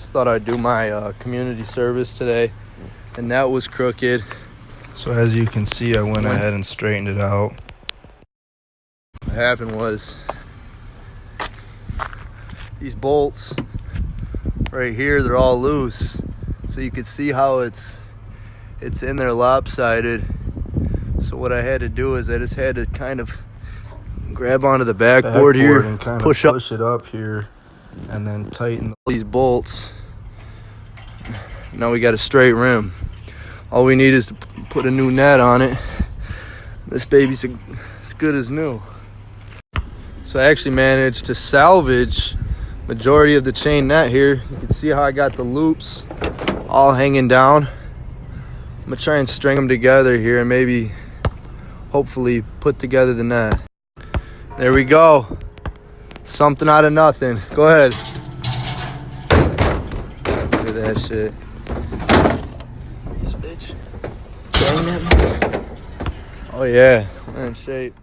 Just thought I'd do my community service today, and that was crooked. So as you can see, I went ahead and straightened it out. What happened was these bolts right here, they're all loose. So you can see how it's in there lopsided. So what I had to do is I just had to kind of grab onto the backboard here and kind of push it up here, and then tighten these bolts. Now we got a straight rim. All we need is to put a new net on it. This baby's as good as new. So I actually managed to salvage majority of the chain net here. You can see how I got the loops all hanging down. I'm gonna try and string them together here and maybe hopefully put together the net. There we go. Something out of nothing. Go ahead. Look at that shit. This bitch. Dang that. Oh yeah, we're in shape.